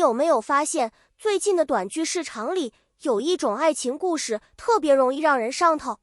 有沒有發現，最近的短劇市場裡有一種愛情故事特別容易讓人上頭？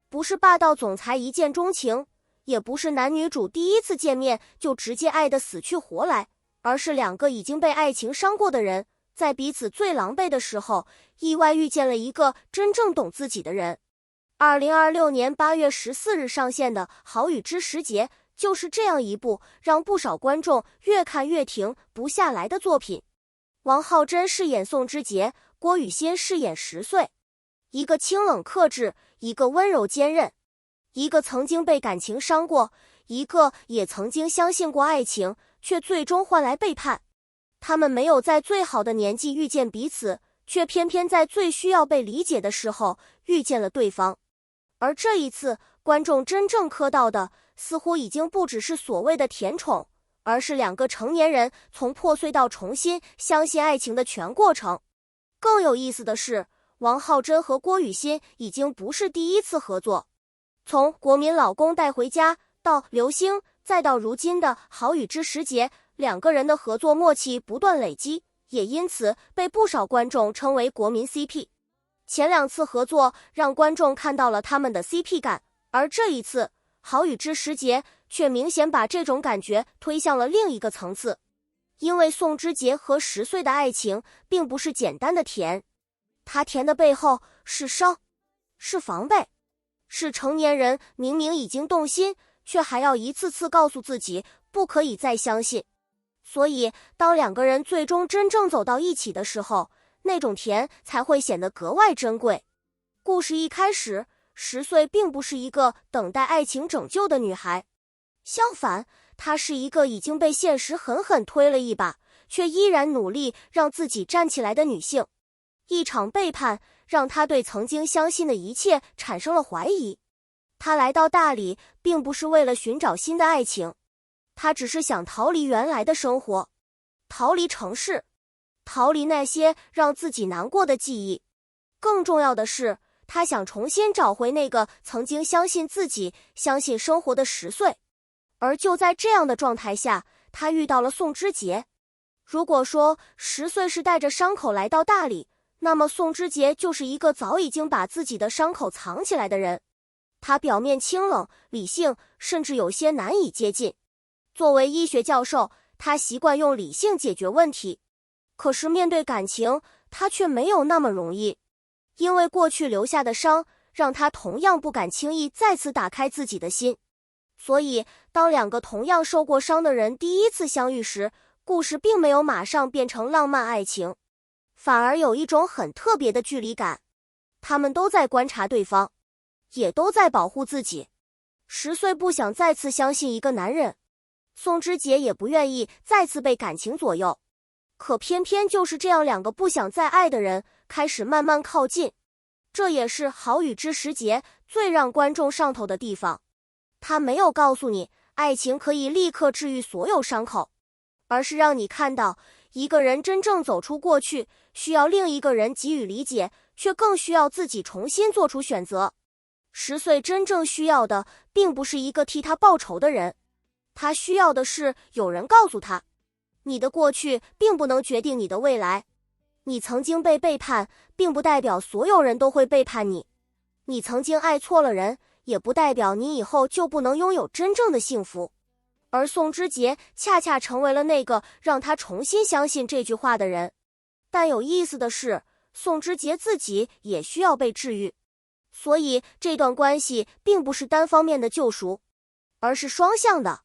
不是霸道總裁一見鍾情，也不是男女主第一次見面就直接愛得死去活來，而是兩個已經被愛情傷過的人，在彼此最狼狽的時候，意外遇見了一個真正懂自己的人。2026年8月14日上線的《好雨之時節》就是這樣一部讓不少觀眾越看越停不下來的作品。王浩真飾演宋之杰，郭雨欣飾演10歲，一個清冷克制，一個溫柔堅韌，一個曾經被感情傷過，一個也曾經相信過愛情，卻最終換來背叛。他們沒有在最好的年紀遇見彼此，卻偏偏在最需要被理解的時候遇見了對方。而這一次，觀眾真正磕到的似乎已經不只是所謂的甜寵，而是兩個成年人從破碎到重新相信愛情的全過程。更有意思的是，王浩真和郭雨欣已經不是第一次合作，從《國民老公帶回家》到《流星》，再到如今的《好雨之時節》，兩個人的合作默契不斷累積，也因此被不少觀眾稱為國民 CP。前兩次合作讓觀眾看到了他們的 CP 感，而這一次《好雨之時節》卻明顯把這種感覺推向了另一個層次。因為宋之杰和10歲的愛情並不是簡單的甜，他甜的背後是傷，是防備，是成年人明明已經動心，卻還要一次次告訴自己不可以再相信。所以當兩個人最終真正走到一起的時候，那種甜才會顯得格外珍貴。故事一開始，10歲並不是一個等待愛情拯救的女孩，相反，她是一個已經被現實狠狠推了一把，卻依然努力讓自己站起來的女性。一場背叛讓她對曾經相信的一切產生了懷疑。她來到大理並不是為了尋找新的愛情，她只是想逃離原來的生活，逃離城市，逃離那些讓自己難過的記憶。更重要的是，她想重新找回那個曾經相信自己、相信生活的10歲。而就在這樣的狀態下，她遇到了宋之杰。如果說10歲是帶着傷口來到大理，那麼宋之杰就是一個早已經把自己的傷口藏起來的人。他表面清冷、理性，甚至有些難以接近。作為醫學教授，他習慣用理性解決問題。可是面對感情，他卻沒有那麼容易。因為過去留下的傷，讓他同樣不敢輕易再次打開自己的心。所以，當兩個同樣受過傷的人第一次相遇時，故事並沒有馬上變成浪漫愛情，反而有一種很特別的距離感。他們都在觀察對方，也都在保護自己。10歲不想再次相信一個男人，宋之杰也不願意再次被感情左右。可偏偏就是這樣兩個不想再愛的人，開始慢慢靠近。這也是《好雨之時節》最讓觀眾上頭的地方。他沒有告訴你愛情可以立刻治癒所有傷口，而是讓你看到一個人真正走出過去，需要另一個人給予理解，卻更需要自己重新做出選擇。10歲真正需要的並不是一個替他報仇的人，他需要的是有人告訴他，你的過去並不能決定你的未来。你曾經被背叛，並不代表所有人都會背叛你。你曾經愛錯了人，也不代表你以後就不能擁有真正的幸福。而宋之杰恰恰成為了那個讓他重新相信這句話的人。但有意思的是，宋之杰自己也需要被治癒。所以這段關係並不是單方面的救贖，而是雙向的。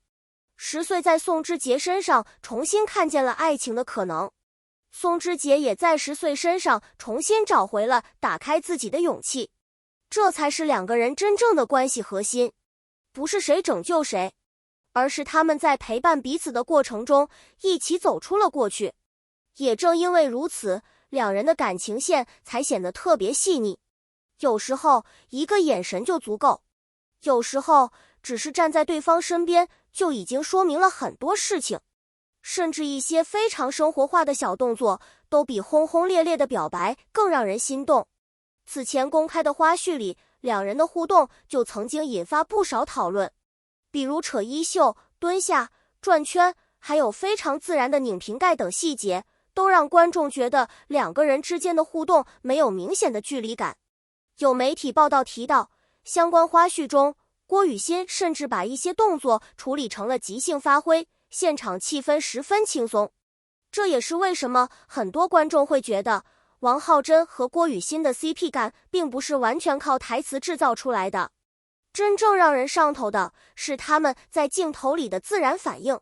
10歲在宋之杰身上重新看見了愛情的可能，宋之杰也在10歲身上重新找回了打開自己的勇气。這才是兩個人真正的關係核心，不是誰拯救誰，而是他們在陪伴彼此的過程中一起走出了過去。也正因為如此，兩人的感情線才顯得特別細膩。有時候一個眼神就足夠，有時候只是站在對方身邊就已經說明了很多事情。甚至一些非常生活化的小動作都比轟轟烈烈的表白更讓人心動。此前公開的花絮裡，兩人的互動就曾經引發不少討論，比如扯衣袖、蹲下、轉圈，還有非常自然的擰瓶蓋等細節，都讓觀眾覺得兩個人之間的互動沒有明顯的距離感。有媒體報道提到，相關花絮中，郭雨欣甚至把一些動作處理成了即興發揮，現場氣氛十分輕鬆。這也是為什麼很多觀眾會覺得王浩真和郭雨欣的 CP 感並不是完全靠台詞制造出來的，真正讓人上頭的是他們在鏡頭裡的自然反應。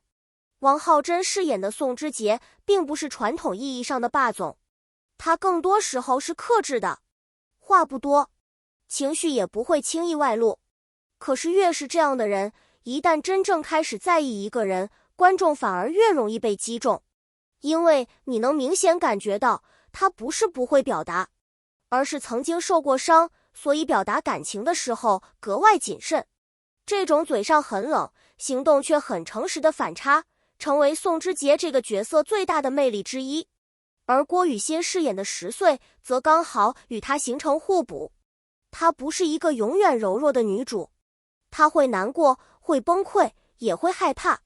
王浩真飾演的宋之杰並不是傳統意義上的霸總，他更多時候是克制的，話不多，情緒也不會輕易外露。可是越是這樣的人，一旦真正開始在意一個人，觀眾反而越容易被擊中，因為你能明顯感覺到他不是不會表達，而是曾經受過傷，所以表達感情的時候格外謹慎。這種嘴上很冷，行動卻很誠實的反差，成為宋之杰這個角色最大的魅力之一。而郭雨欣飾演的10歲則剛好與她形成互補。她不是一個永遠柔弱的女主，她會難過，會崩潰，也會害怕，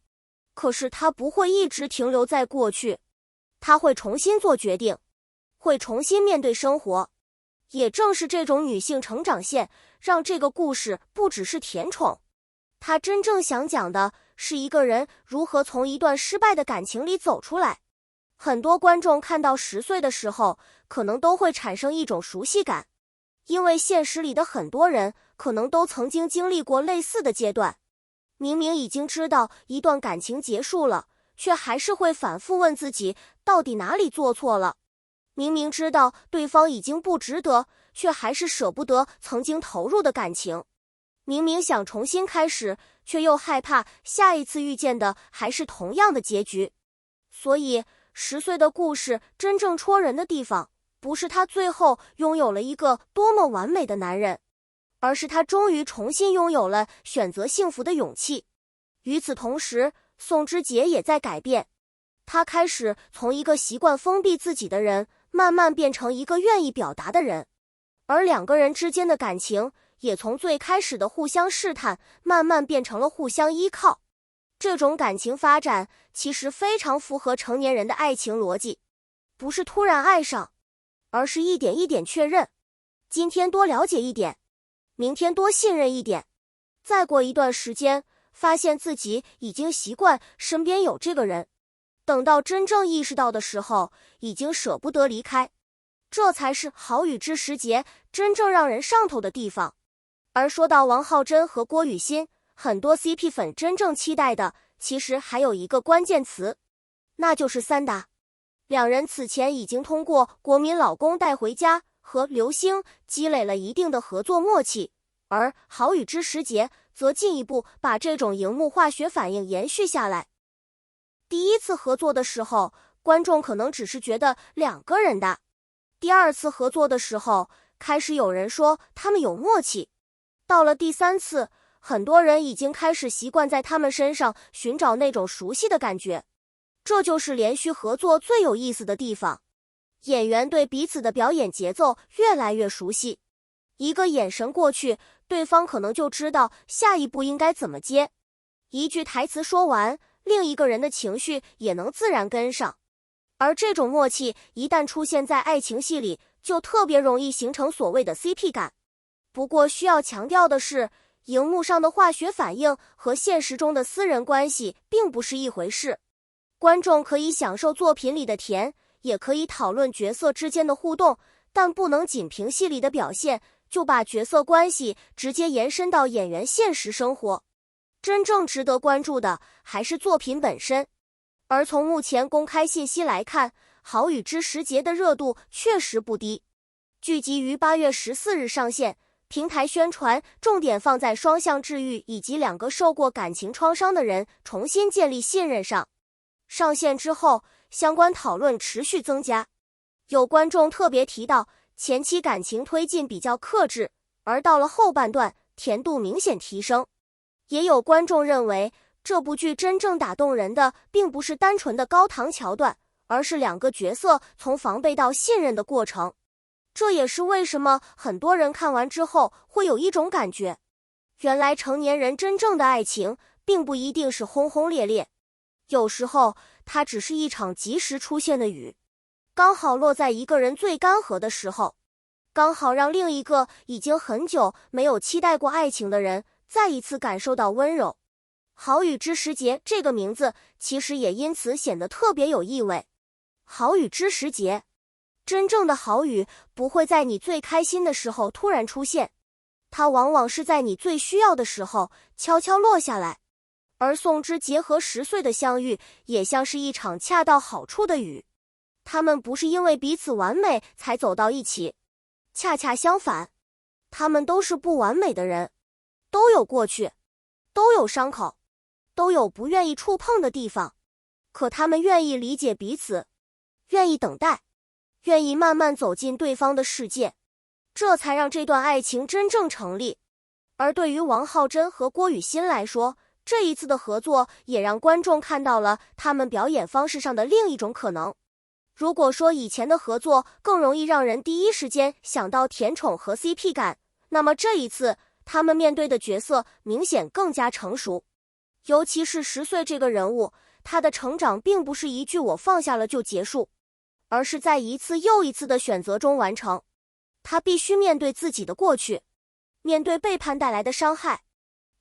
可是她不會一直停留在過去，她會重新做決定，會重新面對生活。也正是這種女性成長線，讓這個故事不只是甜寵，她真正想講的是一個人如何從一段失敗的感情裡走出來。很多觀眾看到10歲的時候，可能都會產生一種熟悉感，因為現實裡的很多人可能都曾經經歷過類似的階段。明明已經知道一段感情結束了，卻還是會反覆問自己到底哪裡做錯了。明明知道對方已經不值得，卻還是捨不得曾經投入的感情。明明想重新開始，卻又害怕下一次遇見的還是同樣的結局。所以10歲的故事真正戳人的地方，不是他最後擁有了一個多麼完美的男人，而是他終於重新擁有了選擇幸福的勇氣。與此同時，宋之杰也在改變，他開始從一個習慣封閉自己的人，慢慢變成一個願意表達的人。而兩個人之間的感情也從最開始的互相試探，慢慢變成了互相依靠。這種感情發展其實非常符合成年人的愛情邏輯，不是突然愛上，而是一點一點確認，今天多了解一點，明天多信任一點，再過一段時間，發現自己已經習慣身邊有這個人，等到真正意識到的時候，已經捨不得離開。這才是好雨之時節真正讓人上頭的地方。而說到王浩真和郭雨欣，很多 CP 粉真正期待的其實還有一個關鍵詞，那就是三搭。兩人此前已經通過《國民老公帶回家》和《流星》積累了一定的合作默契，而好雨之時節則進一步把這種熒幕化學反應延續下來。第一次合作的時候，觀眾可能只是覺得兩個人搭，第二次合作的時候，開始有人說他們有默契，到了第三次，很多人已經開始習慣在他們身上尋找那種熟悉的感覺。這就是連續合作最有意思的地方，演員對彼此的表演節奏越來越熟悉，一個眼神過去，對方可能就知道下一步應該怎麼接。一句台詞說完，另一個人的情緒也能自然跟上。而這種默契一旦出現在愛情戲裡，就特別容易形成所謂的 CP 感。不過需要強調的是，熒幕上的化學反應和現實中的私人關係並不是一回事。觀眾可以享受作品裡的甜，也可以討論角色之間的互動，但不能僅憑戲裡的表現就把角色關係直接延伸到演員現實生活。真正值得關注的還是作品本身。而從目前公開信息來看，《好雨之時節》的熱度確實不低。劇集於8月14日上線，平台宣傳重點放在雙向治癒以及兩個受過感情創傷的人重新建立信任上。上線之後，相關討論持續增加。有觀眾特別提到，前期感情推進比較克制，而到了後半段，甜度明顯提升。也有觀眾認為，這部劇真正打動人的並不是單純的高糖橋段，而是兩個角色從防備到信任的過程。這也是為什麼很多人看完之後會有一種感覺，原來成年人真正的愛情並不一定是轟轟烈烈，有時候它只是一場及時出現的雨。剛好落在一個人最乾涸的時候，剛好讓另一個已經很久沒有期待過愛情的人再一次感受到溫柔。好雨之時節這個名字其實也因此顯得特別有意味。好雨之時節，真正的好雨不會在你最開心的時候突然出現，它往往是在你最需要的時候悄悄落下來。而宋之傑和10歲的相遇也像是一場恰到好處的雨，他們不是因為彼此完美才走到一起，恰恰相反，他們都是不完美的人，都有過去，都有傷口，都有不願意觸碰的地方，可他們願意理解彼此，願意等待，願意慢慢走進對方的世界，這才讓這段愛情真正成立。而對於王浩真和郭雨欣來說，這一次的合作也讓觀眾看到了他們表演方式上的另一種可能。如果說以前的合作更容易讓人第一時間想到甜寵和 CP 感，那麼這一次他們面對的角色明顯更加成熟。尤其是10歲這個人物，他的成長並不是一句我放下了就結束，而是在一次又一次的選擇中完成。他必須面對自己的過去，面對背叛帶來的傷害，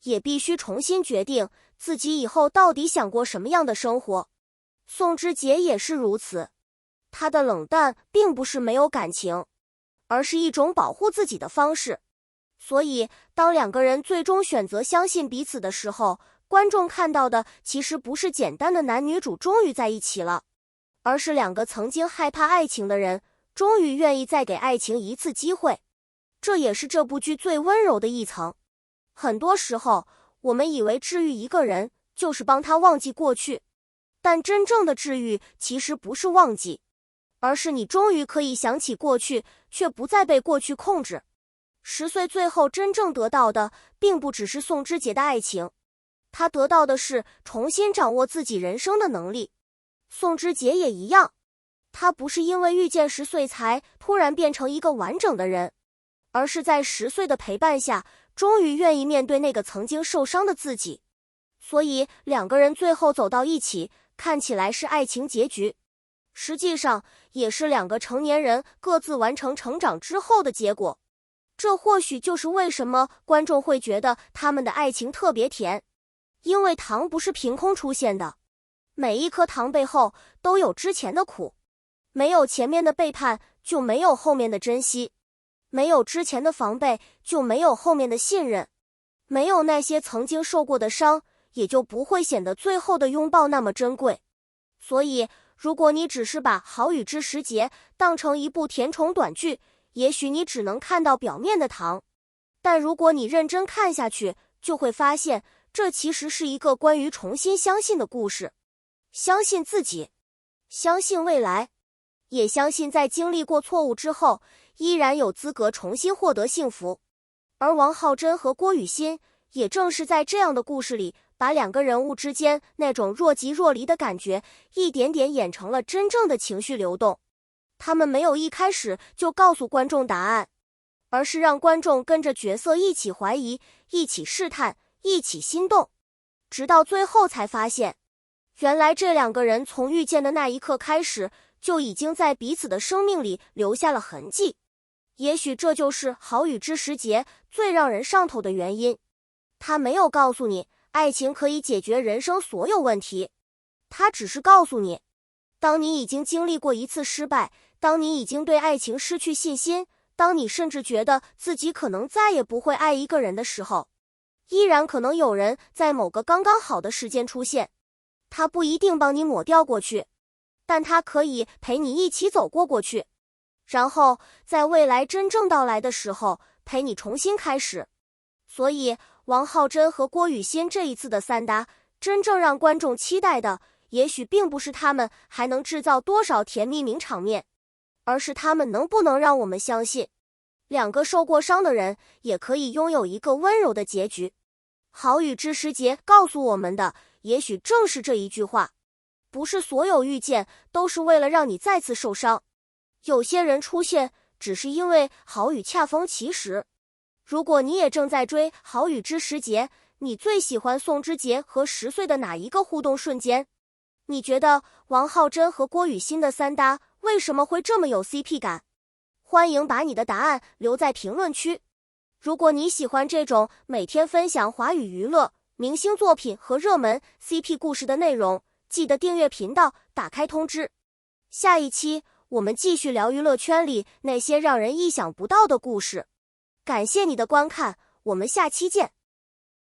也必須重新決定自己以後到底想過什麼樣的生活。宋之傑也是如此，他的冷淡並不是沒有感情，而是一種保護自己的方式。所以當兩個人最終選擇相信彼此的時候，觀眾看到的其實不是簡單的男女主終於在一起了，而是兩個曾經害怕愛情的人終於願意再給愛情一次機會。這也是這部劇最溫柔的一層。很多時候，我們以為治癒一個人就是幫他忘記過去，但真正的治癒其實不是忘記，而是你終於可以想起過去，卻不再被過去控制。10歲最後真正得到的，並不只是宋之傑的愛情，他得到的是重新掌握自己人生的能力。宋之傑也一樣，他不是因為遇見10歲才突然變成一個完整的人，而是在10歲的陪伴下，終於願意面對那個曾經受傷的自己。所以兩個人最後走到一起，看起來是愛情結局，實際上也是兩個成年人各自完成成長之後的結果。這或許就是為什麼觀眾會覺得他們的愛情特別甜，因為糖不是憑空出現的，每一顆糖背後都有之前的苦，沒有前面的背叛，就沒有後面的珍惜。沒有之前的防備，就沒有後面的信任；沒有那些曾經受過的傷，也就不會顯得最後的擁抱那麼珍貴。所以，如果你只是把《好雨之時節》當成一部甜寵短劇，也許你只能看到表面的糖。但如果你認真看下去，就會發現，這其實是一個關於重新相信的故事。相信自己，相信未來，也相信在經歷過錯誤之後，依然有資格重新獲得幸福。而王浩真和郭雨欣也正是在這樣的故事裡，把兩個人物之間那種若即若離的感覺一點點演成了真正的情緒流動。他們沒有一開始就告訴觀眾答案，而是讓觀眾跟着角色一起懷疑，一起試探，一起心動，直到最後才發現，原來這兩個人從遇見的那一刻開始，就已經在彼此的生命裡留下了痕跡。也許這就是《好雨之時節》最讓人上頭的原因。他沒有告訴你，愛情可以解決人生所有問題，他只是告訴你，當你已經經歷過一次失敗，當你已經對愛情失去信心，當你甚至覺得自己可能再也不會愛一個人的時候，依然可能有人在某個剛剛好的時間出現。他不一定幫你抹掉過去，但他可以陪你一起走過去，然後在未來真正到來的時候，陪你重新開始。所以王浩真和郭雨欣這一次的三搭，真正讓觀眾期待的，也許並不是他們還能制造多少甜蜜名場面，而是他們能不能讓我們相信，兩個受過傷的人也可以擁有一個溫柔的結局。好雨之時節告訴我們的，也許正是這一句話，不是所有遇見都是為了讓你再次受傷，有些人出現只是因為好雨恰逢其時。如果你也正在追好雨之時節，你最喜歡宋之傑和10歲的哪一個互動瞬間？你覺得王浩真和郭雨欣的三搭為什麼會這麼有 CP 感？歡迎把你的答案留在評論區。如果你喜歡這種每天分享華語娛樂、明星作品和熱門 CP 故事的內容，記得訂閱頻道，打開通知。下一期我們繼續聊娛樂圈裡那些讓人意想不到的故事。感謝你的觀看，我們下期見。